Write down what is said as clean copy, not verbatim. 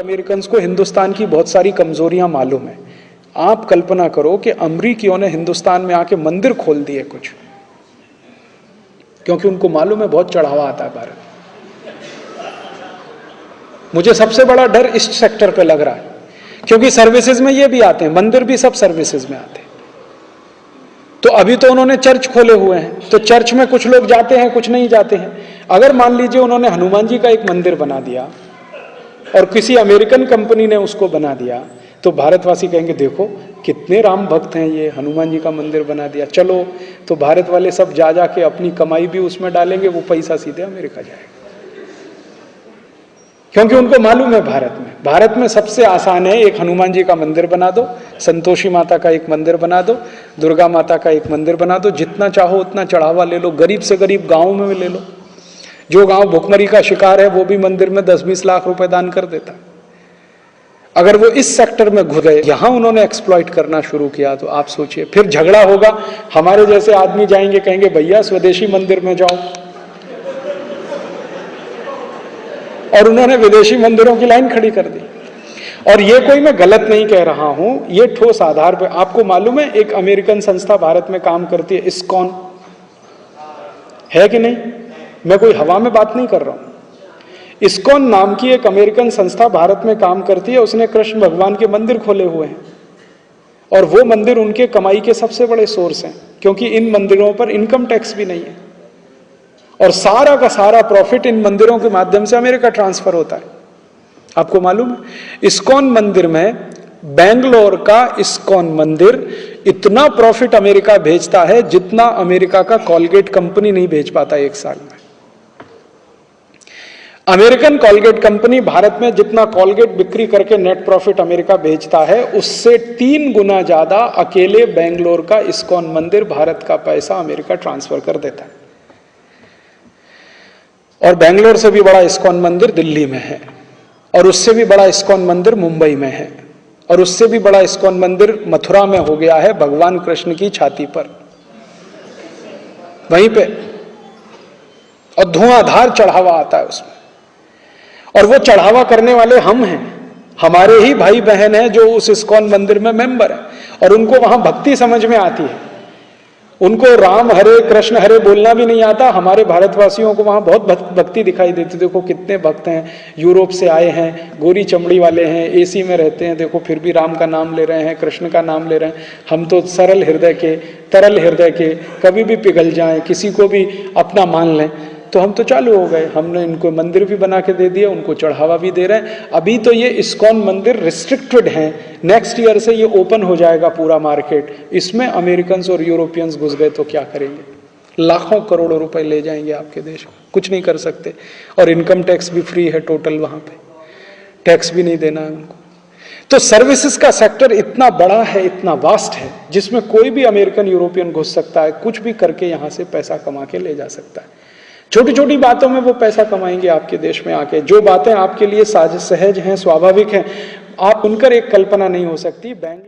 American को हिंदुस्तान की बहुत सारी कमजोरियां मालूम है। आप कल्पना करो कि अमरीकियों ने हिंदुस्तान में आके मंदिर खोल दिए कुछ, क्योंकि उनको मालूम है बहुत चढ़ावा आता है भारत। मुझे सबसे बड़ा डर इस सेक्टर पे लग रहा है, क्योंकि सर्विसेज में ये भी आते हैं, मंदिर भी सब सर्विसेज में आते हैं। तो अभी तो उन्होंने चर्च खोले हुए हैं, तो चर्च में कुछ लोग जाते हैं, कुछ नहीं जाते हैं। अगर मान लीजिए उन्होंने हनुमान जी का एक मंदिर बना दिया और किसी अमेरिकन कंपनी ने उसको बना दिया, तो भारतवासी कहेंगे देखो कितने राम भक्त हैं, ये हनुमान जी का मंदिर बना दिया, चलो। तो भारत वाले सब जा जाके अपनी कमाई भी उसमें डालेंगे, वो पैसा सीधे अमेरिका जाएगा, क्योंकि उनको मालूम है भारत में सबसे आसान है, एक हनुमान जी का मंदिर बना दो, संतोषी माता का एक मंदिर बना दो, दुर्गा माता का एक मंदिर बना दो, जितना चाहो उतना चढ़ावा ले लो, गरीब से गरीब गाँव में ले लो। जो गांव भुखमरी का शिकार है वो भी मंदिर में 10-20 लाख रुपए दान कर देता। अगर वो इस सेक्टर में घुस गए, यहां उन्होंने एक्सप्लॉइट करना शुरू किया, तो आप सोचिए फिर झगड़ा होगा। हमारे जैसे आदमी जाएंगे, कहेंगे भैया स्वदेशी मंदिर में जाओ, और उन्होंने विदेशी मंदिरों की लाइन खड़ी कर दी। और ये कोई मैं गलत नहीं कह रहा हूं, ये ठोस आधार पर। आपको मालूम है एक अमेरिकन संस्था भारत में काम करती है, इस्कॉन, है कि नहीं? मैं कोई हवा में बात नहीं कर रहा हूं। इस्कॉन नाम की एक अमेरिकन संस्था भारत में काम करती है, उसने कृष्ण भगवान के मंदिर खोले हुए हैं, और वो मंदिर उनके कमाई के सबसे बड़े सोर्स हैं, क्योंकि इन मंदिरों पर इनकम टैक्स भी नहीं है, और सारा का सारा प्रॉफिट इन मंदिरों के माध्यम से अमेरिका ट्रांसफर होता है। आपको मालूम है इस्कॉन मंदिर में, बेंगलोर का इस्कॉन मंदिर इतना प्रॉफिट अमेरिका भेजता है जितना अमेरिका का कॉलगेट कंपनी नहीं भेज पाता एक साल में। अमेरिकन कॉलगेट कंपनी भारत में जितना कॉलगेट बिक्री करके नेट प्रॉफिट अमेरिका भेजता है, उससे 3 गुना ज्यादा अकेले बेंगलोर का इस्कॉन मंदिर भारत का पैसा अमेरिका ट्रांसफर कर देता है। और बेंगलोर से भी बड़ा इस्कॉन मंदिर दिल्ली में है, और उससे भी बड़ा इस्कॉन मंदिर मुंबई में है, और उससे भी बड़ा इस्कॉन मंदिर मथुरा में हो गया है, भगवान कृष्ण की छाती पर, वहीं पे। और धुआंधार चढ़ावा आता है उसमें, और वो चढ़ावा करने वाले हम हैं, हमारे ही भाई बहन हैं जो उस इस्कॉन मंदिर में मेंबर हैं, और उनको वहां भक्ति समझ में आती है। उनको राम हरे कृष्ण हरे बोलना भी नहीं आता। हमारे भारतवासियों को वहां बहुत भक्ति दिखाई देती। देखो कितने भक्त हैं, यूरोप से आए हैं, गोरी चमड़ी वाले हैं, एसी में रहते हैं, देखो फिर भी राम का नाम ले रहे हैं, कृष्ण का नाम ले रहे हैं। हम तो सरल हृदय के, तरल हृदय के, कभी भी पिघल जाएं, किसी को भी अपना मान लें, तो हम तो चालू हो गए। हमने इनको मंदिर भी बना के दे दिया, उनको चढ़ावा भी दे रहे हैं। अभी तो ये इस्कॉन मंदिर रिस्ट्रिक्टेड हैं, नेक्स्ट ईयर से ये ओपन हो जाएगा पूरा मार्केट। इसमें अमेरिकन और यूरोपियंस घुस गए तो क्या करेंगे? लाखों करोड़ों रुपए ले जाएंगे आपके देश में, कुछ नहीं कर सकते। और इनकम टैक्स भी फ्री है टोटल, वहां पे टैक्स भी नहीं देना है उनको। तो सर्विसेज का सेक्टर इतना बड़ा है, इतना वास्ट है, जिसमें कोई भी अमेरिकन यूरोपियन घुस सकता है, कुछ भी करके यहां से पैसा कमा के ले जा सकता है। छोटी छोटी बातों में वो पैसा कमाएंगे आपके देश में आके। जो बातें आपके लिए सहज हैं, स्वाभाविक हैं, आप उनकर एक कल्पना नहीं हो सकती। बैंक